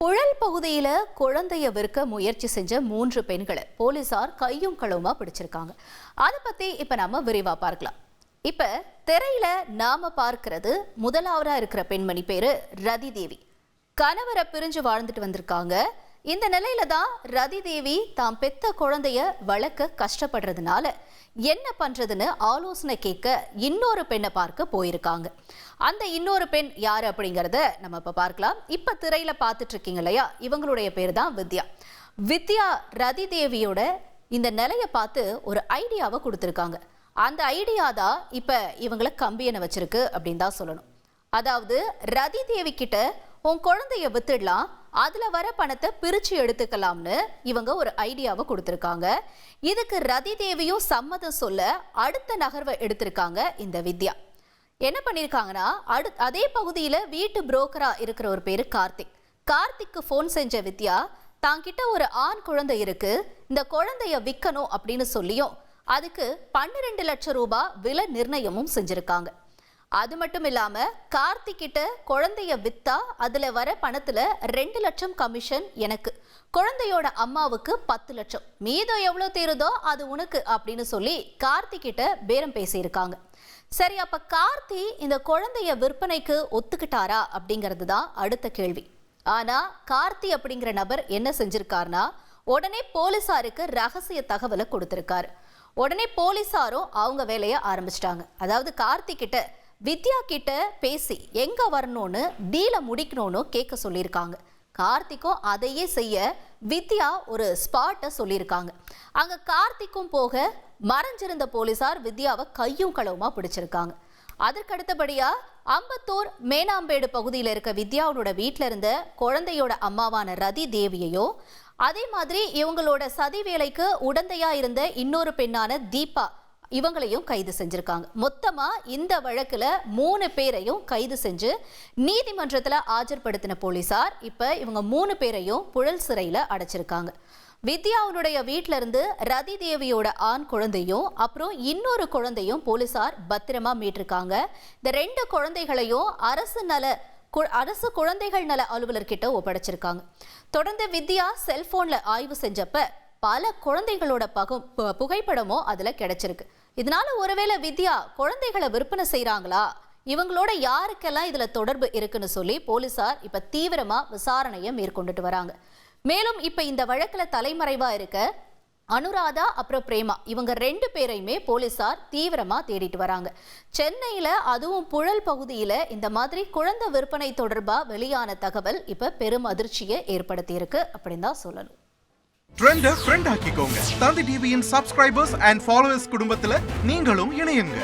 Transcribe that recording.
புழல் பகுதியில குழந்தைய விற்க முயற்சி செஞ்ச 3 பெண்களை போலீசார் கையும் களவுமா பிடிச்சிருக்காங்க. அதை பத்தி இப்ப நாம விரிவா பார்க்கலாம். இப்ப திரையில நாம பார்க்கிறது முதலாவதா இருக்கிற பெண்மணி பேரு ரதி தேவி. கணவரை பிரிஞ்சு வாழ்ந்துட்டு வந்திருக்காங்க. இந்த நிலையில தான் ரதி தேவி தாம் பெத்த குழந்தைய வளர்க்க கஷ்டப்படுறதுனால என்ன பண்றதுன்னு ஆலோசனை கேட்க இன்னொரு பெண்ணை பார்க்க போயிருக்காங்க. அந்த இன்னொரு பெண் யாரு அப்படிங்கறத நம்ம இப்ப பார்க்கலாம். இப்ப திரையில பார்த்துட்டு இருக்கீங்க இல்லையா, இவங்களுடைய பேர் தான் வித்யா. வித்யா ரதி தேவியோட இந்த நிலையை பார்த்து ஒரு ஐடியாவை கொடுத்துருக்காங்க. அந்த ஐடியா தான் இப்ப இவங்களை கம்பியனை வச்சிருக்கு அப்படின்னு தான் சொல்லணும். அதாவது ரதி தேவி கிட்ட உன் குழந்தைய வித்துடலாம், அதுல வர பணத்தை பிரிச்சு எடுத்துக்கலாம்னு இவங்க ஒரு ஐடியாவை கொடுத்திருக்காங்க. இதுக்கு ரதி தேவியும் சம்மதம் சொல்ல அடுத்த நகர்வை எடுத்திருக்காங்க இந்த வித்யா. என்ன பண்ணிருக்காங்கன்னா, அதே பகுதியில வீட்டு புரோக்கரா இருக்கிற ஒரு பேரு கார்த்திக்கு போன் செஞ்ச வித்யா தாங்கிட்ட ஒரு ஆண் குழந்தை இருக்கு, இந்த குழந்தைய விற்கணும் அப்படின்னு சொல்லியும் அதுக்கு 12 லட்சம் ரூபாய் விலை நிர்ணயமும் செஞ்சிருக்காங்க. அது மட்டும் இல்லாம கார்த்திக் கிட்ட குழந்தைய வித்தா அதுல வர பணத்துல 2 லட்சம் கமிஷன் எனக்கு, குழந்தையோட அம்மாவுக்கு 10 லட்சம், மீதம் எவ்வளவு தேருதோ அது உனக்கு அப்படின்னு சொல்லி கார்த்திக் கிட்ட பேரம் பேசியிருக்காங்க. சரி, அப்ப கார்த்தி இந்த குழந்தைய விற்பனைக்கு ஒத்துக்கிட்டாரா அப்படிங்கிறது தான் அடுத்த கேள்வி. ஆனா கார்த்தி அப்படிங்கிற நபர் என்ன செஞ்சிருக்காருனா, உடனே போலீசாருக்கு ரகசிய தகவலை கொடுத்திருக்காரு. உடனே போலீசாரும் அவங்க வேலையை ஆரம்பிச்சிட்டாங்க. அதாவது கார்த்திக் கிட்ட வித்யா கிட்ட பேசி எங்க வரணும்னு டீலை முடிக்கணும்னு கேட்க சொல்லியிருக்காங்க. கார்த்திக்கும் அதையே செய்ய வித்யா ஒரு ஸ்பாட்டை சொல்லியிருக்காங்க. அங்க கார்த்திக்கும் போக மறைஞ்சிருந்த போலீசார் வித்யாவை கையும் களவுமா பிடிச்சிருக்காங்க. அதற்கடுத்தபடியா அம்பத்தூர் மேனாம்பேடு பகுதியில் இருக்க வித்யாவோட வீட்டில இருந்த குழந்தையோட அம்மாவான ரதி தேவியையோ, அதே மாதிரி இவங்களோட சதி வேலைக்கு உடந்தையா இருந்த இன்னொரு பெண்ணான தீபா, இவங்களையும் கைது செஞ்சிருக்காங்க. மொத்தமா இந்த வழக்குல 3 பேரையும் கைது செஞ்சு நீதிமன்றத்துல ஆஜர்படுத்தின போலீசார் இப்ப இவங்க 3 பேரையும் புழல் சிறையில அடைச்சிருக்காங்க. வித்யாவுடைய வீட்டில இருந்து ரதி தேவியோட ஆண் குழந்தையும் அப்புறம் இன்னொரு குழந்தையும் போலீசார் பத்திரமா மீட்டிருக்காங்க. இந்த 2 குழந்தைகளையும் அரசு குழந்தைகள் நல அலுவலர்கிட்ட ஒப்படைச்சிருக்காங்க. தொடர்ந்து வித்யா செல்போன்ல ஆய்வு செஞ்சப்ப பல குழந்தைகளோட புகைப்படமும் அதுல கிடைச்சிருக்கு. இதனால ஒருவேளை வித்யா குழந்தைகளை விற்பனை செய்யறாங்களா, இவங்களோட யாருக்கெல்லாம் இதுல தொடர்பு இருக்குன்னு சொல்லி போலீசார் இப்ப தீவிரமா விசாரணையை மேற்கொண்டுட்டு வராங்க. மேலும் இப்ப இந்த வழக்குல தலைமறைவா இருக்க அனுராதா அப்புறம் பிரேமா, இவங்க 2 பேரையுமே போலீசார் தீவிரமா தேடிட்டு வராங்க. சென்னையில அதுவும் புழல் பகுதியில இந்த மாதிரி குழந்தை விற்பனை தொடர்பா வெளியான தகவல் இப்ப பெரும் அதிர்ச்சியை ஏற்படுத்தி இருக்கு அப்படின்னு தான் சொல்லணும். ட்ரெண்ட ஃப்ரெண்ட் ஆக்கிக்கோங்க. தந்தி டிவியின் சப்ஸ்கிரைபர்ஸ் அண்ட் ஃபாலோவர்ஸ் குடும்பத்துல நீங்களும் இணையுங்க.